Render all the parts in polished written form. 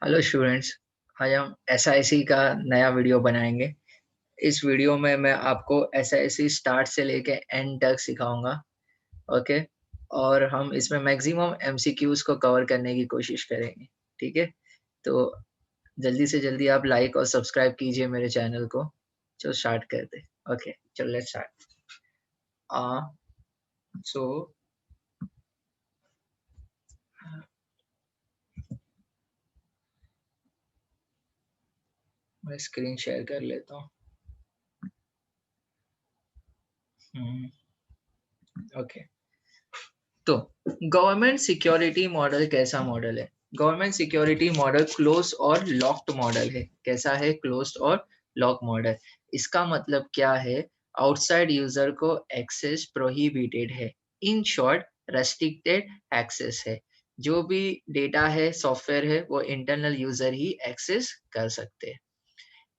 Hello students. आज हम SIC का नया वीडियो बनाएंगे। इस वीडियो में मैं आपको एसआईसी स्टार्ट से लेके एंड तक सिखाऊंगा। ओके। और हम इसमें मैक्सिमम एमसीक्यूज को कवर करने की कोशिश करेंगे। ठीक है। तो जल्दी से जल्दी आप लाइक और सब्सक्राइब कीजिए मेरे चैनल को। चलो स्टार्ट करते। ओके चलो लेट्स स्टार्ट। सो मैं स्क्रीन शेयर कर लेता हूँ। ओके। तो गवर्नमेंट सिक्योरिटी मॉडल कैसा मॉडल है? गवर्नमेंट सिक्योरिटी मॉडल क्लोज और लॉक्ड मॉडल है। कैसा है? क्लोज्ड और लॉक मॉडल। इसका मतलब क्या है? आउटसाइड यूजर को एक्सेस प्रोहिबिटेड है। इन शॉर्ट रेस्ट्रिक्टेड एक्सेस है। जो भी डेटा है, सॉफ्टवेयर है, वो इंटरनल यूजर ही एक्सेस कर सकते हैं।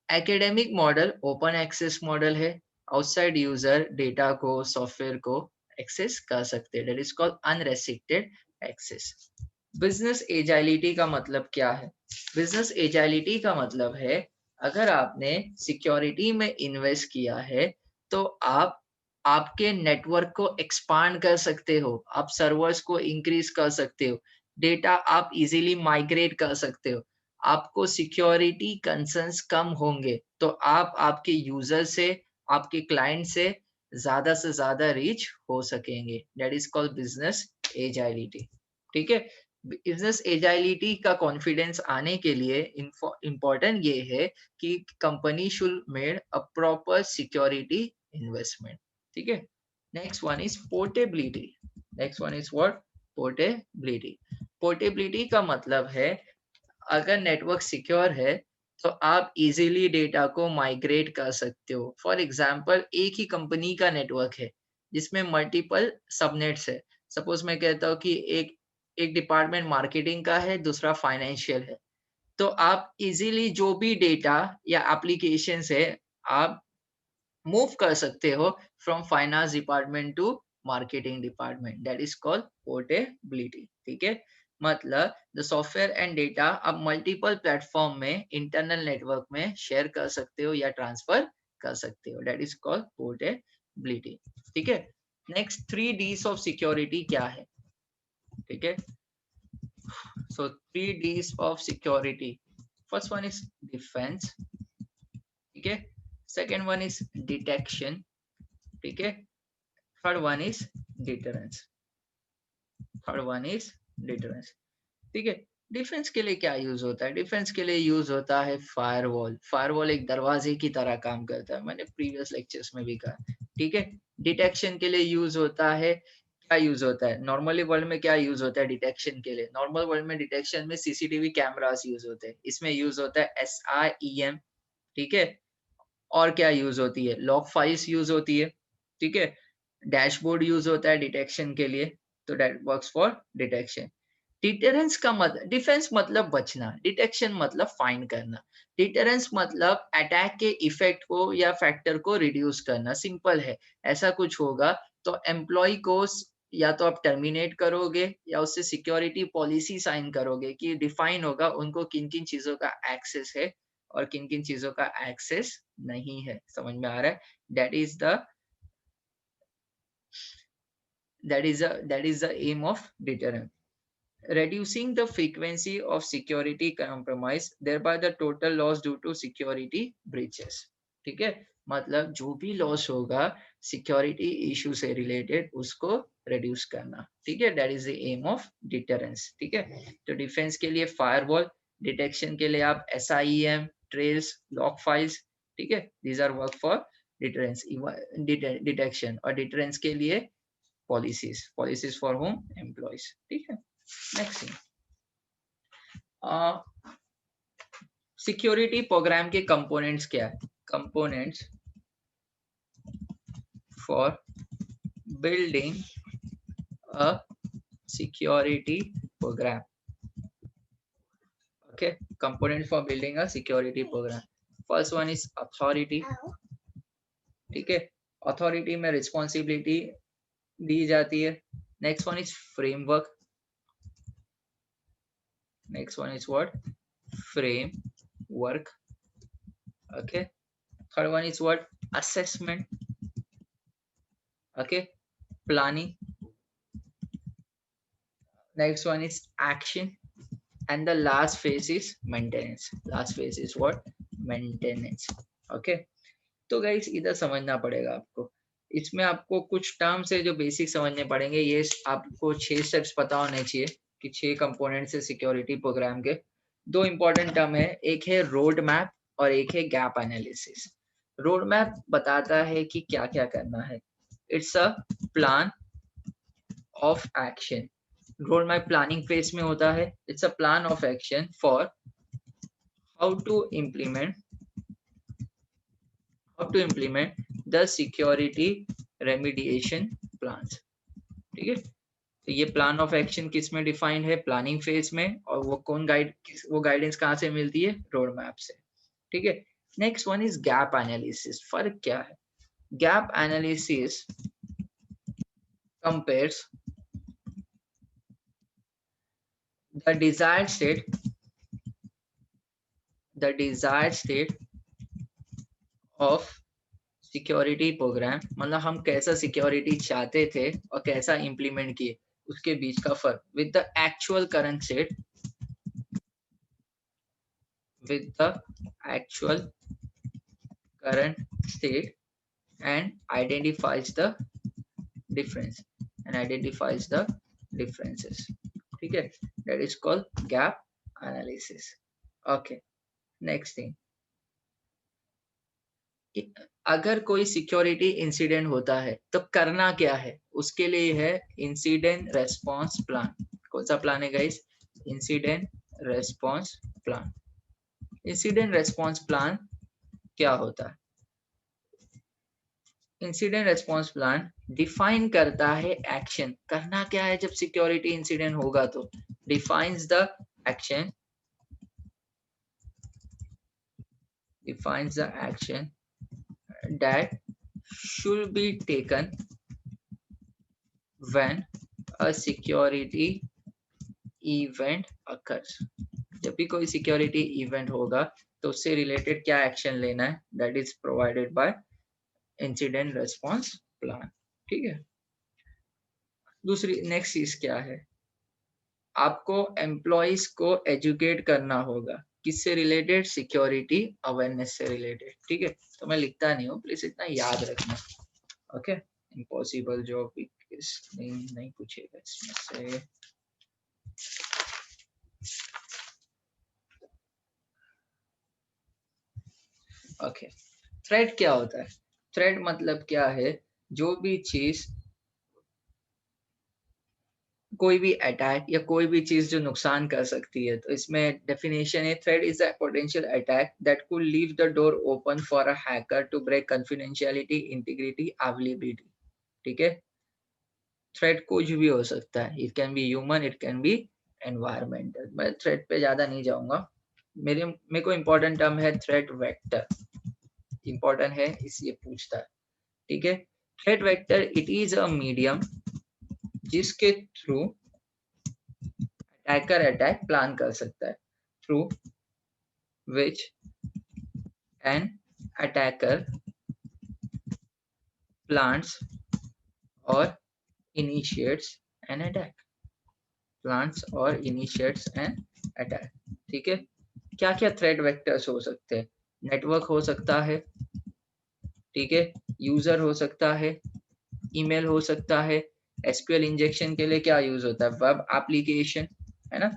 Academic model open access model है। आउटसाइड यूजर डेटा को, सॉफ्टवेयर को एक्सेस कर सकते हैं। That is called unrestricted access. Business agility का मतलब क्या है? बिजनेस एजाइलिटी का मतलब है, अगर आपने सिक्योरिटी में इन्वेस्ट किया है तो आप आपके नेटवर्क को एक्सपांड कर सकते हो, आप सर्वर्स को इंक्रीज कर सकते हो, डेटा आप इजीली माइग्रेट कर सकते हो, आपको सिक्योरिटी कंसर्न्स कम होंगे, तो आप आपके यूजर से, आपके क्लाइंट से ज्यादा रीच हो सकेंगे। That is called business agility. ठीक है। बिजनेस एजाइलिटी का कॉन्फिडेंस आने के लिए इम्पोर्टेंट ये है कि company should made a proper security investment. ठीक है। Next one is portability. Next one is what? Portability. Portability का मतलब है, अगर नेटवर्क सिक्योर है तो आप इजीली डेटा को माइग्रेट कर सकते हो। फॉर एग्जांपल, एक ही कंपनी का नेटवर्क है जिसमें मल्टीपल सबनेट्स है। सपोज मैं कहता हूँ कि एक एक डिपार्टमेंट मार्केटिंग का है, दूसरा फाइनेंशियल है। तो आप इजीली जो भी डेटा या एप्लीकेशंस है, आप मूव कर सकते हो from finance department to marketing department. That is called portability. ठीक है। मतलब द सॉफ्टवेयर एंड डेटा आप मल्टीपल प्लेटफॉर्म में, इंटरनल नेटवर्क में शेयर कर सकते हो या ट्रांसफर कर सकते हो। That is called portability. ठीक है। नेक्स्ट 3 Ds ऑफ सिक्योरिटी क्या है? ठीक है। सो 3 Ds of security. First one is defence. ठीक है। Second one is detection. ठीक है। Third one is deterrence. Third one is deterrence. ठीक है। डिफेंस के लिए क्या यूज होता है? डिफेंस के लिए यूज होता है फायरवॉल। फायरवॉल एक दरवाजे की तरह काम करता है, मैंने प्रीवियस लेक्चर्स में भी कहा। ठीक है। डिटेक्शन के लिए यूज होता है, क्या यूज होता है नॉर्मली वर्ल्ड में? क्या यूज होता है डिटेक्शन के लिए? नॉर्मल वर्ल्ड में डिटेक्शन में सीसीटीवी कैमरास यूज होते हैं। इसमें यूज होता है SIEM। ठीक है। और क्या यूज होती है? लॉग फाइल्स यूज होती है। ठीक है। डैशबोर्ड यूज होता है डिटेक्शन के लिए। तो that works for detection. Deterrence का मतलब, डिफेंस मतलब बचना, डिटेक्शन मतलब फाइंड करना, डिटरेंस मतलब अटैक के इफेक्ट को या फैक्टर को रिड्यूस करना। सिंपल है। ऐसा कुछ होगा तो एम्प्लॉय को या तो आप टर्मिनेट करोगे या उससे सिक्योरिटी पॉलिसी साइन करोगे कि डिफाइन होगा उनको किन किन चीजों का एक्सेस है और किन किन चीजों का एक्सेस नहीं है। समझ में आ रहा है? That is the that is the aim of deterrence. Reducing the frequency of security compromise, thereby the total loss due to security breaches. ठीक है। मतलब जो भी लॉस होगा सिक्योरिटी इशू से रिलेटेड, उसको रिड्यूस करना। ठीक है। That is the aim of deterrence. ठीक है। तो डिफेंस के लिए फायरवॉल, डिटेक्शन के लिए आप SIEM, ट्रेल्स, लॉक फाइल्स। ठीक है। These are work for deterrence, detection. और डिटरेंस के लिए पॉलिसीज फॉर होम एम्प्लॉयज। ठीक है। नेक्स्ट थिंग, सिक्योरिटी प्रोग्राम के कंपोनेंट्स क्या है? Components for building a security program. Okay. Component for building a security program. First one is authority. ठीक है। अथॉरिटी में रिस्पॉन्सिबिलिटी दी जाती है। Next one is framework. Next one is what? framework. Okay, third one is what? Assessment. Okay, planning. Next one is action, and the last phase is maintenance. Last phase is what? Maintenance. Okay, तो guys इधर समझना पड़ेगा आपको। इसमें आपको कुछ terms है जो बेसिक समझने पड़ेंगे। ये आपको 6 स्टेप्स पता होने चाहिए कि 6 कंपोनेंट्स है सिक्योरिटी प्रोग्राम के। दो इंपॉर्टेंट टर्म है, एक है रोड मैप और एक है गैप एनालिसिस। रोड मैप बताता है कि क्या क्या करना है। It's a plan of action. Road map planning phase में होता है। It's a plan of action for how to implement the security remediation plans. ठीक है, तो ये प्लान ऑफ एक्शन किस में डिफाइंड है? प्लानिंग फेज में। और वो गाइडेंस कहाँ से मिलती है? रोड मैप से। ठीक है, next one is gap analysis. फर्क क्या है? Gap analysis compares the desired state of security program, मतलब हम कैसा सिक्योरिटी चाहते थे और कैसा इंप्लीमेंट किए, उसके बीच का फर्क। With the actual current state, and identifies the differences. ठीक है, that is called gap analysis. Okay, next thing, अगर कोई सिक्योरिटी इंसिडेंट होता है तो करना क्या है? उसके लिए है इंसिडेंट रेस्पॉन्स प्लान। कौन सा प्लान है guys? Incident response plan. Incident response plan क्या होता है? इंसिडेंट रेस्पॉन्स प्लान डिफाइन करता है एक्शन। करना क्या है जब सिक्योरिटी इंसिडेंट होगा? तो defines the action that should be taken when a security event occurs. जब भी कोई सिक्योरिटी इवेंट होगा तो उससे रिलेटेड क्या एक्शन लेना है, that is provided by incident response plan. ठीक है, दूसरी नेक्स्ट चीज क्या है? आपको एम्प्लॉइज को एजुकेट करना होगा। किससे रिलेटेड? सिक्योरिटी अवेयरनेस से रिलेटेड। ठीक है, तो मैं लिखता नहीं हूँ, प्लीज इतना याद रखना। ओके, इम्पॉसिबल जॉब नहीं पूछेगा इसमें से। ओके, थ्रेट क्या होता है? थ्रेट मतलब क्या है? जो भी चीज, कोई भी अटैक या कोई भी चीज जो नुकसान कर सकती है। तो इसमें डेफिनेशन है, threat is a potential attack that could leave the door open for a hacker to break confidentiality, integrity, availability. ठीक है, थ्रेट कुछ भी हो सकता है। It can be human, it can be environmental. मैं थ्रेट पे ज्यादा नहीं जाऊंगा। मेरे को इम्पोर्टेंट टर्म है थ्रेट वेक्टर। इम्पोर्टेंट है इसलिए पूछता है। ठीक है, threat vector it is a medium जिसके थ्रू अटैकर अटैक प्लान कर सकता है। Through which an attacker plans और इनिशिएट्स एन अटैक। प्लान्स और इनिशिएट्स एन अटैक। ठीक है, क्या क्या थ्रेट वेक्टर्स हो सकते हैं? नेटवर्क हो सकता है। ठीक है, यूजर हो सकता है, ईमेल हो सकता है। एसक्यूएल इंजेक्शन के लिए क्या यूज होता है? वेब एप्लीकेशन, है ना?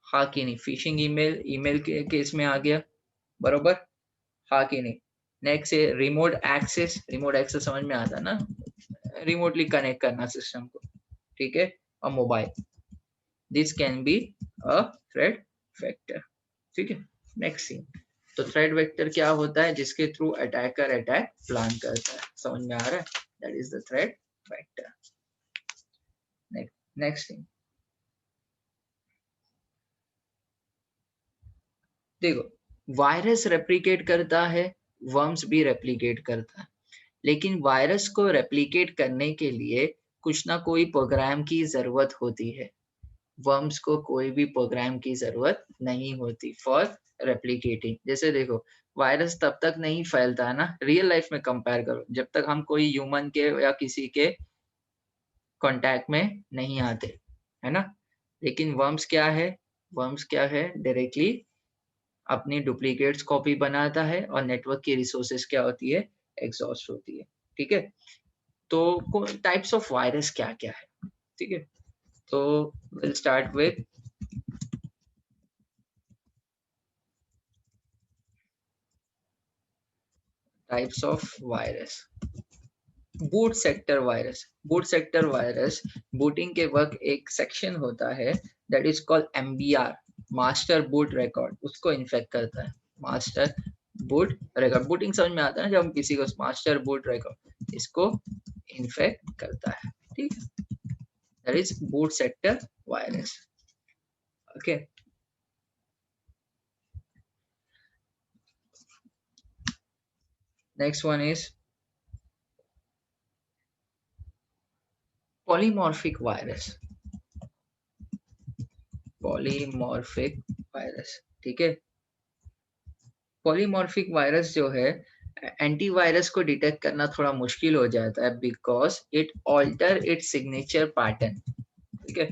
हाँ कि नहीं? फिशिंग ईमेल, ईमेल के केस में आ गया, बरोबर? हाँ कि नहीं? नेक्स्ट है रिमोट एक्सेस। रिमोट एक्सेस समझ में आता है ना? रिमोटली कनेक्ट करना सिस्टम को। ठीक है, और mobile. This can be a threat vector. ठीक है, नेक्स्ट थिंग, तो थ्रेट वेक्टर क्या होता है? जिसके थ्रू अटैकर अटैक प्लान करता है। समझ में आ रहा है? That is the threat vector. Next thing, देखो, वायरस रेप्लिकेट करता है, वर्म्स भी रेप्लिकेट करता है, लेकिन वायरस को रेप्लिकेट करने के लिए कुछ ना कोई प्रोग्राम की जरूरत होती है। वर्म्स को कोई भी प्रोग्राम की जरूरत नहीं होती फॉर रेप्लिकेटिंग। जैसे देखो, वायरस तब तक नहीं फैलता है ना, रियल लाइफ में कंपेयर करो, जब तक हम कोई ह्यूमन के या किसी के कांटेक्ट में नहीं आते, है ना। लेकिन वर्म्स क्या है, वर्म्स क्या है, डायरेक्टली अपनी डुप्लीकेट्स कॉपी बनाता है और नेटवर्क की रिसोर्सेज क्या होती है, एग्जॉस्ट होती है। ठीक है, तो टाइप्स ऑफ वायरस क्या क्या है, ठीक है। तो will start with types of virus. Boot sector virus. Boot sector virus booting के वक्त एक सेक्शन होता है that is called MBR, master boot record, उसको इन्फेक्ट करता है। मास्टर बूट रिकॉर्ड, बूटिंग समझ में आता है ना, जब हम किसी को मास्टर बूट रिकॉर्ड इसको इन्फेक्ट करता है। ठीक है, that is boot sector virus. Okay, next one is polymorphic virus. Polymorphic virus, ठीक है। पॉलीमॉर्फिक वायरस जो है, एंटीवायरस को डिटेक्ट करना थोड़ा मुश्किल हो जाता है because it alter its signature pattern. ठीक है,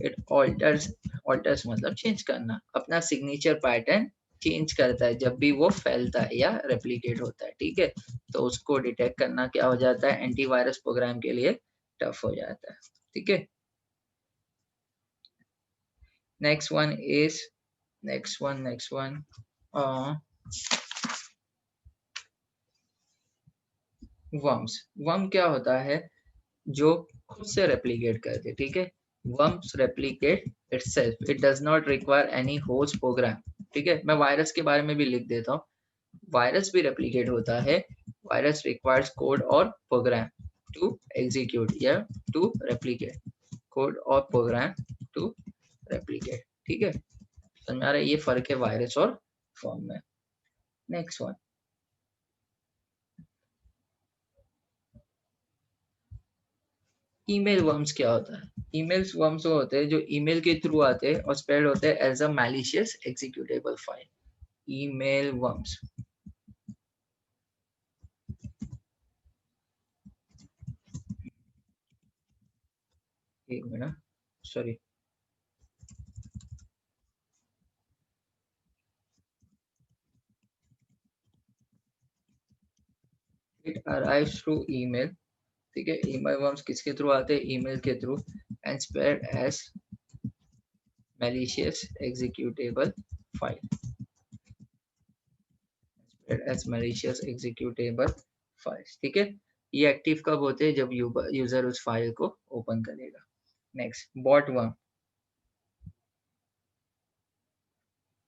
इट ऑल्टर्स, ऑल्टर्स मतलब चेंज करना, अपना सिग्नेचर पैटर्न चेंज करता है जब भी वो फैलता है या रेप्लिकेट होता है। ठीक है, तो उसको डिटेक्ट करना क्या हो जाता है, एंटीवायरस प्रोग्राम के लिए टफ हो जाता है। ठीक है, next one is, next one worms. Worm क्या होता है, जो खुद से रेप्लिकेट करते। ठीक है, worms replicate itself, it does not require any host program. ठीक है, मैं वायरस के बारे में भी लिख देता हूँ, वायरस भी रेप्लिकेट होता है, वायरस रिक्वायर्स कोड और प्रोग्राम टू एग्जीक्यूट या टू रेप्लिकेट, कोड और प्रोग्राम टू रेप्लिकेट। ठीक है, समझ में आ रहा है, ये फर्क है वायरस और फॉर्म में। नेक्स्ट वन, ईमेल वर्म्स क्या होता है। ईमेल वर्म्स वो होते हैं जो ईमेल के थ्रू आते हैं और स्प्रेड होते हैं as a malicious executable file. Email worms, एक minute, sorry, it arrives through email. ठीक है, ईमेल वर्म्स किसके थ्रू आते हैं, ईमेल के through, and spread as malicious executable file, spread as malicious executable files। ठीक है, ये एक्टिव कब होते हैं, जब यूजर उस फाइल को ओपन करेगा। Next, bot worm.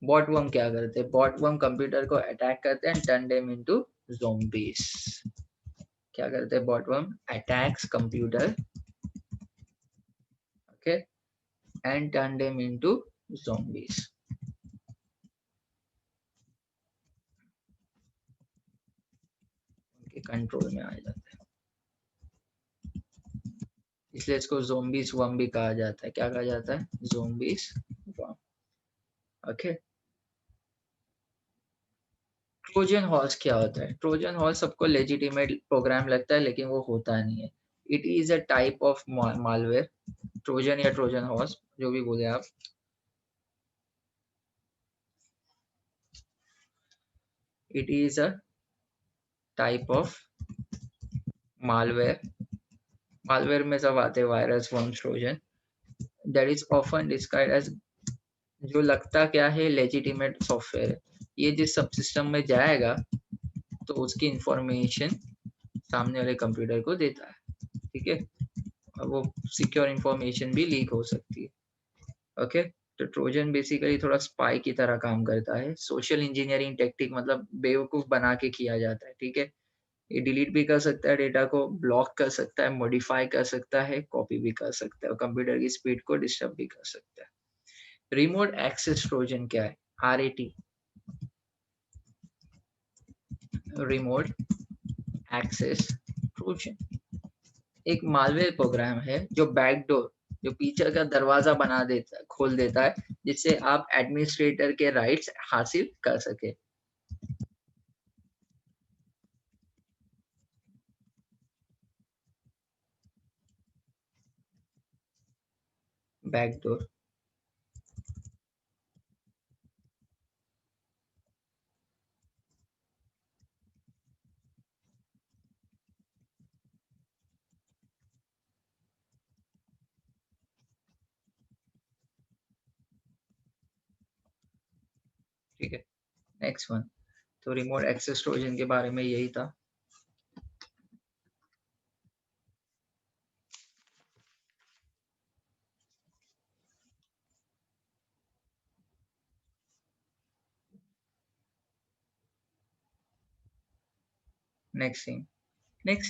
Bot worm क्या करते हैं, बॉट वर्म कंप्यूटर को अटैक करते हैं, टर्न देम इनटू ज़ोंबीज। क्या करते हैं bot worm, attacks computer, okay, and turn them into zombies. उनके कंट्रोल में आ जाते हैं, इसलिए इसको ज़ोंबीज वर्म भी कहा जाता है। क्या कहा जाता है, zombies worm. Okay, Trojan horse क्या होता है, ट्रोजन हॉर्स सबको लेजिटिमेट प्रोग्राम लगता है लेकिन वो होता नहीं है। It is a type of malware, Trojan या ट्रोजन हॉर्स जो भी बोले आप, it is a type of malware. Malware में सब आते हैं, virus, worms, Trojan, that is often described as, जो लगता क्या है, लेजिटिमेट सॉफ्टवेयर है। ये जिस सब सिस्टम में जाएगा तो उसकी इंफॉर्मेशन सामने वाले कंप्यूटर को देता है। ठीक है, और वो सिक्योर इंफॉर्मेशन भी लीक हो सकती है। ओके, तो ट्रोजन बेसिकली थोड़ा स्पाई की तरह काम करता है, सोशल इंजीनियरिंग टेक्निक, मतलब बेवकूफ बना के किया जाता है। ठीक है, ये डिलीट भी कर सकता है, डेटा को ब्लॉक कर सकता है, मॉडिफाई कर सकता है, कॉपी भी कर सकता है, और कंप्यूटर की स्पीड को डिस्टर्ब भी कर सकता है। रिमोट एक्सेस ट्रोजन क्या है, आरएटी, रिमोट एक्सेस ट्रोजन एक मालवेयर प्रोग्राम है जो बैकडोर जो पीछे का दरवाजा बना देता खोल देता है, जिससे आप एडमिनिस्ट्रेटर के राइट्स हासिल कर सके। बैकडोर। ठीक है, नेक्स्ट वन। तो रिमोट एक्सेस ट्रोजन के बारे में यही था। Next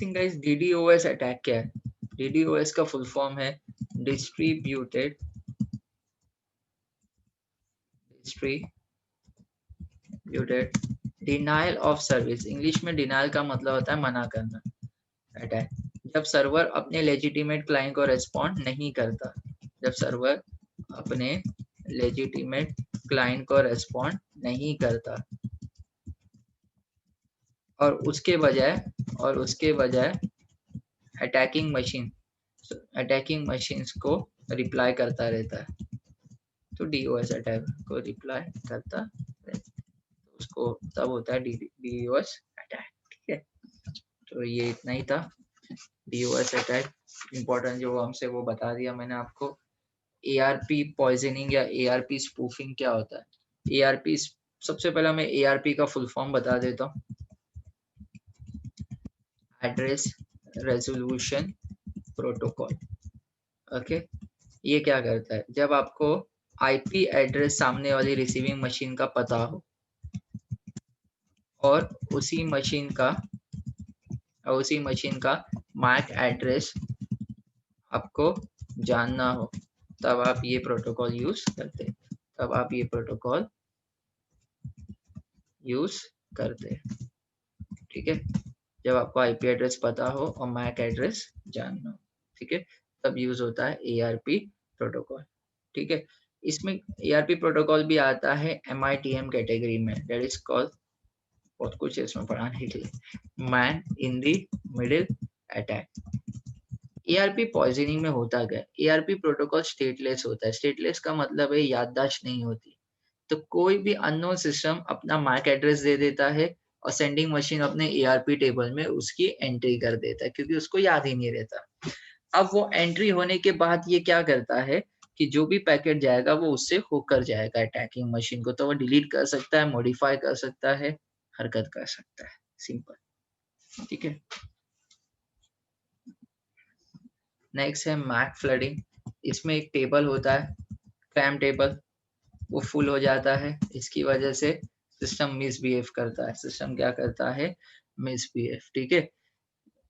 thing guys, DDoS attack क्या है? डीडोस का फुल फॉर्म है distributed denial of service. English में डिनायल का मतलब होता है मना करना। अटैक जब सर्वर अपने लेजिटिमेट क्लाइंट को रेस्पॉन्ड नहीं करता, जब सर्वर अपने लेजिटिमेट क्लाइंट को रेस्पॉन्ड नहीं करता और उसके बजाय अटैकिंग मशीन्स को रिप्लाई करता रहता है, तो डीओएस अटैक को रिप्लाई करता रहता है, तो उसको तब होता है डीओएस अटैक। ठीक है, तो ये इतना ही था डीओएस अटैक। इम्पोर्टेंट जो हमसे वो बता दिया मैंने आपको। एआरपी पॉइजनिंग या एआरपी स्पूफिंग क्या होता है? एआरपी, सबसे पहले मैं एआरपी का फुल फॉर्म बता देता हूँ। Address resolution protocol. ओके, ये क्या करता है? जब आपको आईपी एड्रेस सामने वाली रिसीविंग मशीन का पता हो और उसी मशीन का मैक एड्रेस आपको जानना हो, तब आप ये प्रोटोकॉल यूज करते। ठीक है, जब आपको आईपी एड्रेस पता हो और मैक एड्रेस जानना हो, ठीक है, तब यूज होता है एआरपी प्रोटोकॉल। ठीक है, इसमें एआरपी प्रोटोकॉल भी आता है एमआईटीएम कैटेगरी में, दैट इज कॉल्ड, बहुत कुछ है इसमें पढ़ाने के लिए, man in the middle attack. ARP poisoning में होता क्या है? एआरपी प्रोटोकॉल स्टेटलेस होता है। स्टेटलेस का मतलब है याददाश्त नहीं होती। तो कोई भी अननोन सिस्टम अपना मैक एड्रेस दे देता है और सेंडिंग मशीन अपने एआरपी टेबल में उसकी एंट्री कर देता है, क्योंकि उसको याद ही नहीं रहता। अब वो एंट्री होने के बाद ये क्या करता है कि जो भी पैकेट जाएगा वो उससे होकर जाएगा अटैकिंग मशीन को, तो वो डिलीट कर सकता है, मॉडिफाई कर सकता है, हरकत कर सकता है। सिंपल। ठीक है, नेक्स्ट है मैक फ्लडिंग। इसमें एक टेबल होता है, क्लैम टेबल, वो फुल हो जाता है। इसकी वजह से सिस्टम मिसबिहेव करता है। सिस्टम क्या करता है? मिसबिहेव। ठीक है,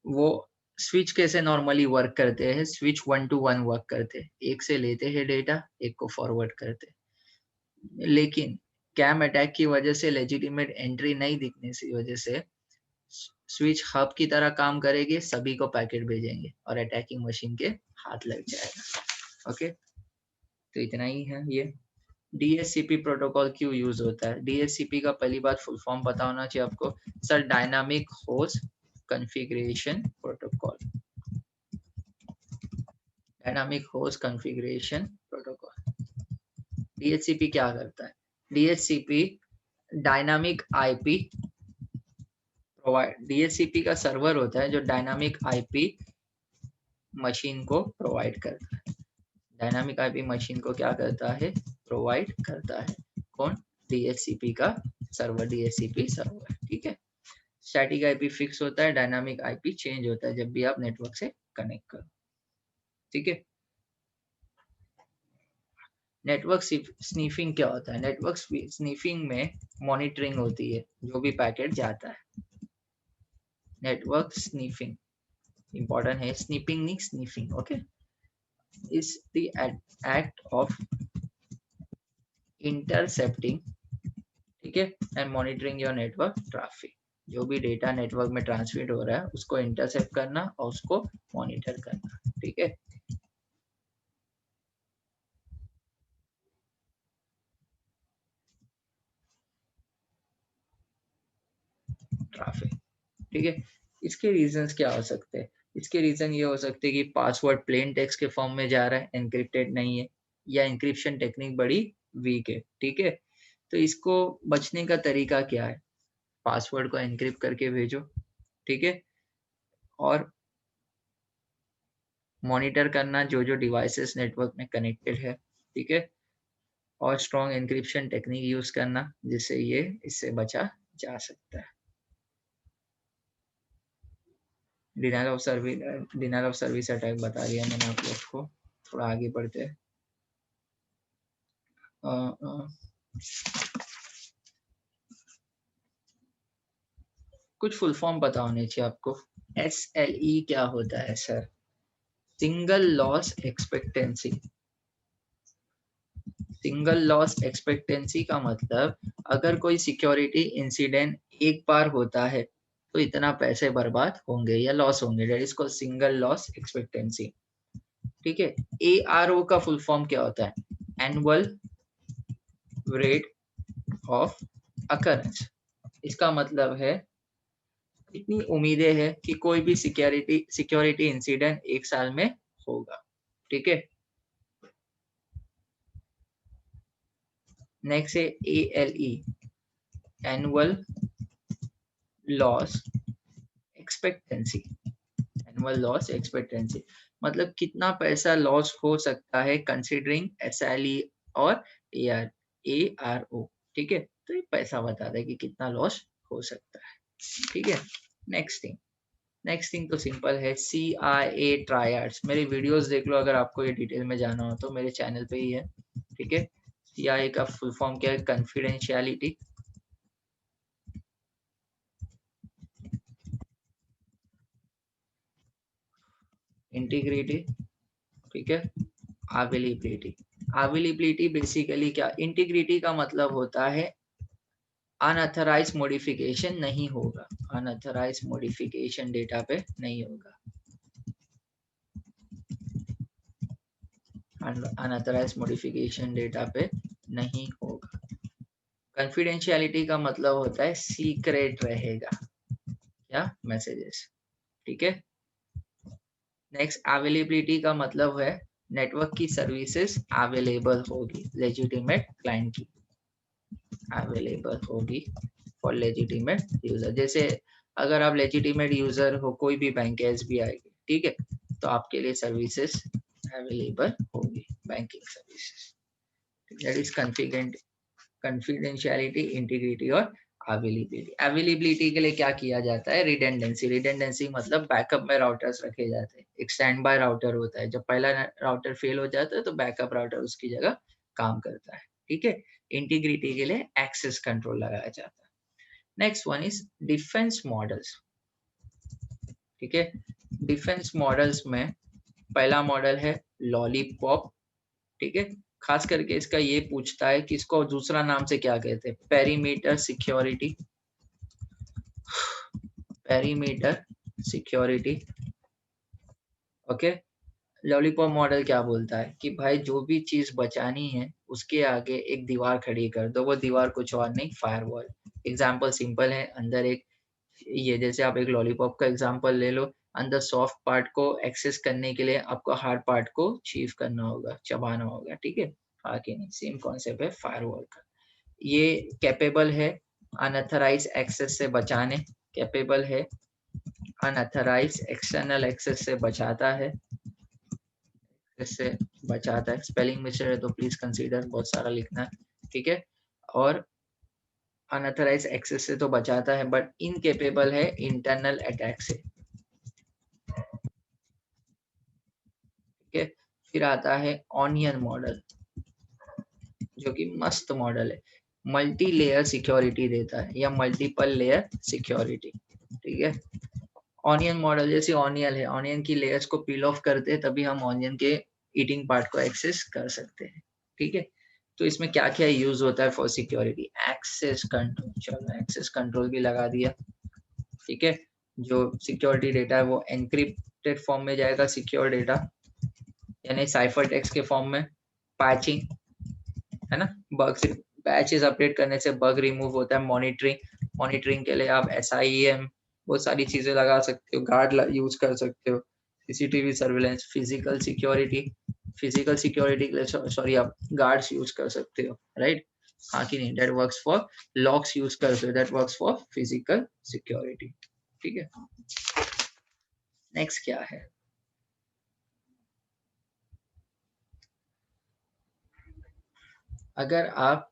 वो स्विच कैसे नॉर्मली वर्क करते हैं? स्विच 1 to 1 वर्क करते हैं, एक से लेते हैं डेटा, एक को फॉरवर्ड करते हैं। लेकिन कैम अटैक की वजह से लेजिटिमेट एंट्री नहीं दिखने की वजह से स्विच हब की तरह काम करेगी, सभी को पैकेट भेजेंगे और अटैकिंग मशीन के हाथ लग जाएगा। ओके, तो इतना ही है ये। डीएचसीपी प्रोटोकॉल क्यों यूज होता है? डीएचसीपी का पहली बात फुल फॉर्म पता होना चाहिए आपको, sir, dynamic host configuration protocol. Dynamic host configuration protocol. DHCP क्या करता है? DHCP dynamic IP provide, DHCP का सर्वर होता है जो डायनामिक आईपी मशीन को प्रोवाइड करता है। डायनामिक आईपी मशीन को क्या करता है? प्रोवाइड करता है। कौन? डीएचसीपी का सर्वर, डीएचसीपी सर्वर। ठीक है, स्टैटिक आईपी फिक्स होता है, डायनामिक आईपी चेंज होता है जब भी आप नेटवर्क से कनेक्ट करो। ठीक है, नेटवर्क स्नीफिंग क्या होता है? नेटवर्क स्नीफिंग में मॉनिटरिंग होती है जो भी पैकेट जाता है। नेटवर्क स्नीफिंग इंपॉर्टेंट है, स्नीपिंग नहीं sniffing. Okay, is the act of intercepting, ठीक है, and monitoring your network traffic. जो भी डेटा नेटवर्क में ट्रांसमिट हो रहा है उसको इंटरसेप्ट करना और उसको मॉनिटर करना। ठीक है, ट्रैफिक। ठीक है, इसके रीजंस क्या हो सकते हैं? इसके रीजन ये हो सकते हैं कि पासवर्ड प्लेन टेक्स्ट के फॉर्म में जा रहा है, एनक्रिप्टेड नहीं है, या एंक्रिप्शन टेक्निक बड़ी वीक है। ठीक है, तो इसको बचने का तरीका क्या है? पासवर्ड को एनक्रिप्ट करके भेजो। ठीक है, और मॉनिटर करना जो जो डिवाइसेस नेटवर्क में कनेक्टेड है। ठीक है, और स्ट्रॉन्ग एन्क्रिप्शन टेक्निक यूज करना जिससे ये इससे बचा जा सकता है। डिनाइल ऑफ सर्विस अटैक बता दिया मैंने आप लोग को। थोड़ा आगे बढ़ते हैं। कुछ फुल फॉर्म पता होनी चाहिए आपको। SLE क्या होता है sir? Single loss expectancy. Single loss expectancy का मतलब अगर कोई सिक्योरिटी इंसिडेंट एक बार होता है तो इतना पैसे बर्बाद होंगे या लॉस होंगे, that is called single loss expectancy. ठीक है, ARO का फुल फॉर्म क्या होता है? Annual rate of occurrence. इसका मतलब है इतनी उम्मीदें हैं कि कोई भी सिक्योरिटी इंसिडेंट एक साल में होगा। ठीक है, नेक्स्ट है ALE, annual loss expectancy. Annual loss expectancy मतलब कितना पैसा लॉस हो सकता है कंसीडरिंग SLE और ARO। ठीक है, तो ये पैसा बताता है कि कितना लॉस हो सकता है। ठीक है, नेक्स्ट थिंग तो सिंपल है, CIA ट्रायड्स। मेरी वीडियोस देख लो अगर आपको ये डिटेल में जाना हो तो, मेरे चैनल पे ही है। ठीक है, CIA का फुल फॉर्म क्या है? कॉन्फिडेंशियलिटी, इंटीग्रिटी, ठीक है, अवेलेबिलिटी। अवेलेबिलिटी बेसिकली क्या, इंटीग्रिटी का मतलब होता है अनऑथराइज्ड मॉडिफिकेशन नहीं होगा, अनऑथराइज्ड मॉडिफिकेशन डेटा पे नहीं होगा, अनऑथराइज्ड मॉडिफिकेशन डेटा पे नहीं होगा। कॉन्फिडेंशियलिटी का मतलब होता है सीक्रेट रहेगा क्या मैसेजेस। ठीक है, नेक्स्ट अवेलेबिलिटी का मतलब है नेटवर्क की सर्विसेज अवेलेबल होगी लेजिटिमेट क्लाइंट की, अवेलेबल होगी फॉर लेजिटिमेट यूजर। जैसे अगर आप लेजिटिमेट यूजर हो कोई भी बैंक है, SBI की, ठीक है, तो आपके लिए सर्विसेज अवेलेबल होगी, banking services. That is confidentiality, integrity और अवेलेबिलिटी। अवेलेबिलिटी के लिए क्या किया जाता है? रिडेंडेंसी। रिडेंडेंसी मतलब बैकअप में राउटर्स रखे जाते हैं। एक स्टैंड बाय राउटर होता है, जब पहला राउटर फेल हो जाता है तो बैकअप राउटर उसकी जगह काम करता है। ठीक है, इंटीग्रिटी के लिए एक्सेस कंट्रोल लगाया जाता है। Next one is defence models. ठीक है, डिफेंस मॉडल्स में पहला मॉडल है लॉलीपॉप। ठीक है, खास करके इसका ये पूछता है कि इसको दूसरा नाम से क्या कहते हैं? Perimeter security, perimeter security. Okay, lollipop model क्या बोलता है कि भाई जो भी चीज बचानी है उसके आगे एक दीवार खड़ी कर दो, वो दीवार कुछ और नहीं, फायरवॉल। एग्जाम्पल सिंपल है, अंदर एक ये जैसे आप एक लॉलीपॉप का एग्जांपल ले लो, अंदर सॉफ्ट पार्ट को एक्सेस करने के लिए आपको हार्ड पार्ट को चीव करना होगा, चबाना होगा। ठीक है, आगे नहीं, सेम कॉन्सेप्ट है फायरवॉल का। ये कैपेबल है अनऑथराइज एक्सेस से बचाने, कैपेबल है अनऑथराइज एक्सटर्नल एक्सेस से बचाता है, इससे बचाता है। स्पेलिंग मिस्टेक है तो प्लीज कंसीडर, बहुत सारा लिखना है। ठीक है, और अनऑथराइज एक्सेस से तो बचाता है बट इनकेपेबल है इंटरनल अटैक से। ठीक है, फिर आता है ऑनियन मॉडल, जो कि मस्त मॉडल है, मल्टी लेयर सिक्योरिटी देता है या मल्टीपल लेयर सिक्योरिटी। ठीक है, ऑनियन मॉडल जैसे ऑनियन है, ऑनियन की लेयर्स को पील ऑफ करते हैं तभी हम ऑनियन के ईटिंग पार्ट को एक्सेस कर सकते हैं। ठीक है, तो इसमें क्या क्या यूज होता है फॉर सिक्योरिटी? एक्सेस कंट्रोल, चलो एक्सेस कंट्रोल भी लगा दिया। ठीक है, जो सिक्योरिटी डेटा है वो एनक्रिप्टेड फॉर्म में जाएगा, सिक्योर डेटा यानी साइफर टेक्स्ट के फॉर्म में। पैचिंग है ना, बग से पैचेस अपडेट करने से बग रिमूव होता है। मॉनिटरिंग, मॉनिटरिंग के लिए आप SIEM बहुत सारी चीजें लगा सकते हो, गार्ड यूज कर सकते हो, CCTV सर्विलेंस, फिजिकल सिक्योरिटी के लिए सॉरी आप गार्ड्स यूज कर सकते हो, राइट? हाँ कि नहीं? That works for locks use कर सकते हो, that works for physical security, ठीक है? नेक्स्ट क्या है? अगर आप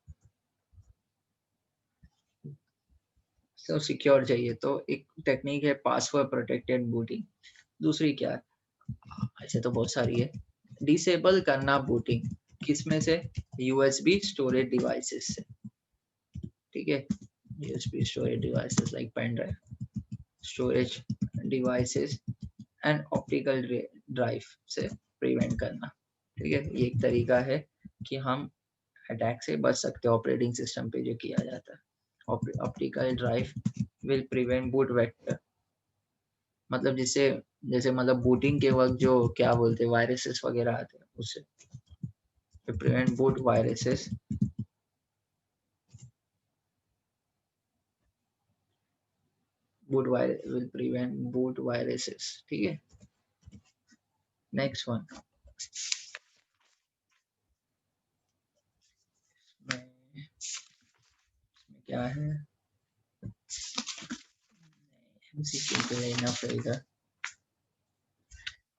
तो सिक्योर चाहिए तो एक टेक्निक है पासवर्ड प्रोटेक्टेड बूटिंग। दूसरी क्या है? ऐसे तो बहुत सारी है। डिसेबल करना बूटिंग, किसमें से? USB स्टोरेज डिवाइसेस से, ठीक है? USB storage devices like pen drive, storage devices and optical drive से प्रिवेंट करना, ठीक है? ये एक तरीका है कि हम अटैक से बच सकते हैं ऑपरेटिंग सिस्टम पे जो किया जाता है। Optical drive will prevent boot vector, मतलब जिससे जैसे मतलब बूटिंग के वक्त जो क्या बोलते हैं वायरसेस वगैरह आते हैं उससे prevent boot viruses, boot virus will prevent boot viruses, ठीक है? नेक्स्ट वन क्या है? MCQ के लिए इनफ रहेगा।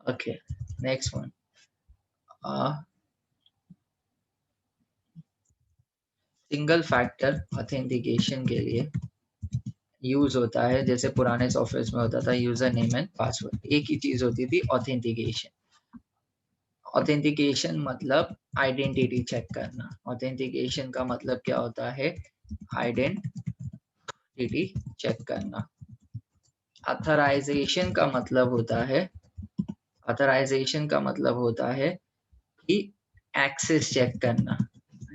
Okay, next one single factor authentication के लिए यूज होता है, जैसे पुराने सॉफ्टवेयर में होता था यूजर नेम एंड पासवर्ड, एक ही चीज होती थी ऑथेंटिकेशन। ऑथेंटिकेशन मतलब आइडेंटिटी चेक करना। ऑथेंटिकेशन का मतलब क्या होता है? आइडेंटिटी चेक करना। ऑथराइजेशन का मतलब होता है, ऑथराइजेशन का मतलब होता है कि एक्सेस चेक करना,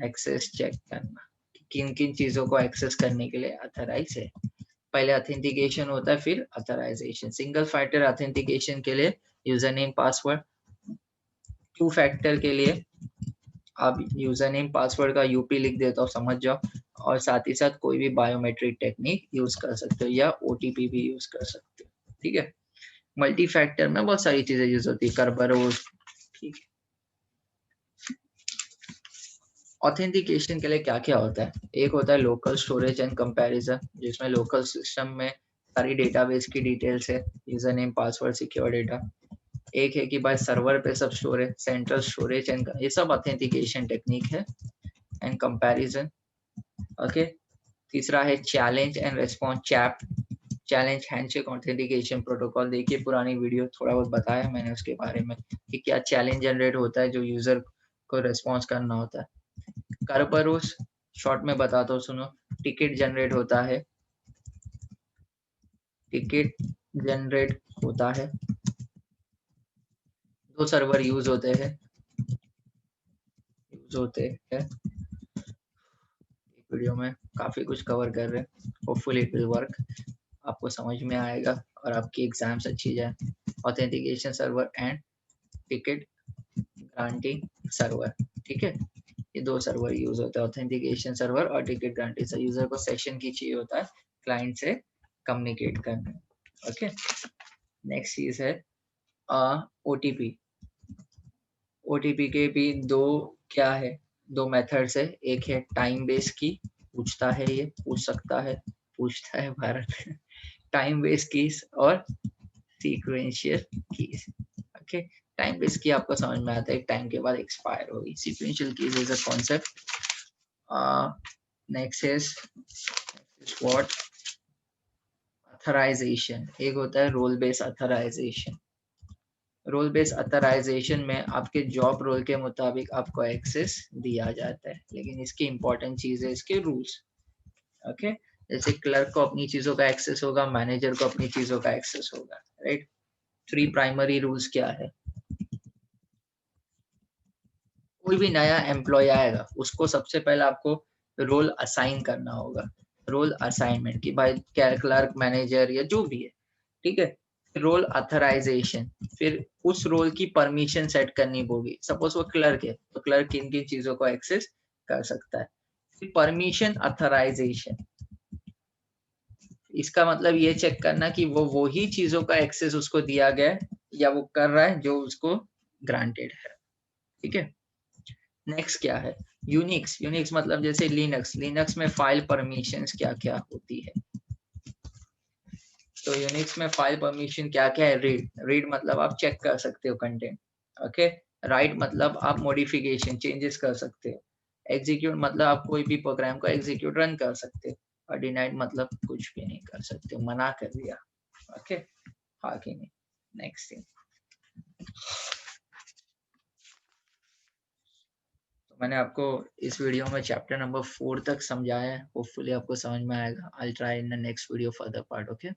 एक्सेस चेक करना, किन किन चीजों को एक्सेस करने के लिए ऑथराइज है। पहले ऑथेंटिकेशन होता है फिर ऑथराइजेशन। सिंगल फैक्टर ऑथेंटिकेशन के लिए user name password, two factor के लिए आप यूजर नेम पासवर्ड का यूपी लिख देता हो, समझ जाओ, और साथ ही साथ कोई भी बायोमेट्रिक टेक्निक यूज कर सकते हो या OTP भी यूज कर सकते हो, ठीक है? मल्टी फैक्टर में बहुत सारी चीजें यूज होती है, करबरोज, ठीक है? ऑथेंटिकेशन के लिए क्या क्या होता है? एक होता है लोकल स्टोरेज एंड कंपैरिजन, जिसमें लोकल सिस्टम में सारी डेटाबेस की डिटेल्स है, user name password secure data. एक है कि भाई सर्वर पे सब स्टोर है, सेंट्रल स्टोरेज एंड ये सब ऑथेंटिकेशन टेक्निक है एंड कंपैरिजन, ओके? तीसरा है challenge and response, chap, challenge handshake authentication protocol. देखिए पुरानी वीडियो थोड़ा बहुत बताया मैंने उसके बारे में कि क्या चैलेंज जनरेट होता है जो यूजर को रिस्पॉन्स करना होता है। करबरोस शॉर्ट में बताता हूँ, सुनो। टिकट जनरेट होता है, टिकट जनरेट होता है, दो सर्वर यूज होते हैं, यूज होते हैं। वीडियो में काफी कुछ कवर कर रहे हैं, होपफुली इट विल वर्क, आपको समझ में आएगा और आपकी एग्जाम्स अच्छी जाए। Authentication server and ticket granting server, ठीक है? ये दो सर्वर यूज होता है, ऑथेंटिकेशन सर्वर और टिकट ग्रांटिंग सर्वर। यूजर को सेशन की चाहिए होता है क्लाइंट से कम्युनिकेट करने, ओके? नेक्स्ट चीज है OTP। OTP के भी दो क्या है, दो मेथड्स है। एक है टाइम बेस की, पूछता है, ये पूछ सकता है, पूछता है भारत टाइम बेस कीज और sequential keys, okay? Time base की आपको समझ में आता है, टाइम के बाद एक्सपायर होगी। Sequential keys is a concept. Next is what? Authorization. एक होता है role base authorization. Role base authorization में आपके जॉब रोल के मुताबिक आपको एक्सेस दिया जाता है, लेकिन इसकी इंपॉर्टेंट चीज है इसके रूल्स, ओके? जैसे क्लर्क को अपनी चीजों का एक्सेस होगा, मैनेजर को अपनी चीजों का एक्सेस होगा, राइट? 3 प्राइमरी रूल्स क्या है? कोई भी नया एम्प्लॉय आएगा उसको सबसे पहले आपको रोल असाइन करना होगा, रोल असाइनमेंट की भाई क्या क्लर्क मैनेजर या जो भी है, ठीक है? रोल अथराइजेशन, फिर उस रोल की परमिशन सेट करनी होगी। सपोज वो क्लर्क है तो क्लर्क किन किन चीजों को एक्सेस कर सकता है। फिर परमिशन अथराइजेशन, इसका मतलब ये चेक करना कि वो ही चीजों का एक्सेस उसको दिया गया है या वो कर रहा है जो उसको ग्रांटेड है। ठीक है, नेक्स्ट क्या है, यूनिक्स। यूनिक्स मतलब जैसे लिनक्स, लिनक्स में फाइल परमिशंस क्या क्या होती है। तो यूनिक्स में फाइल परमिशन क्या क्या है, रीड, रीड मतलब आप चेक कर सकते हो कंटेंट, ओके। राइट मतलब आप मॉडिफिकेशन चेंजेस कर सकते हो। एग्जीक्यूट मतलब आप कोई भी प्रोग्राम को एग्जीक्यूट रन कर सकते हो। और डिनाइड मतलब कुछ भी नहीं कर सकते हो, मना कर दिया, ओके। हाँ कि नहीं। नेक्स्ट थिंग, तो मैंने आपको इस वीडियो में चैप्टर नंबर 4 तक समझाया है, होपफुली आपको समझ में आएगा। I will try in the next video further part, okay.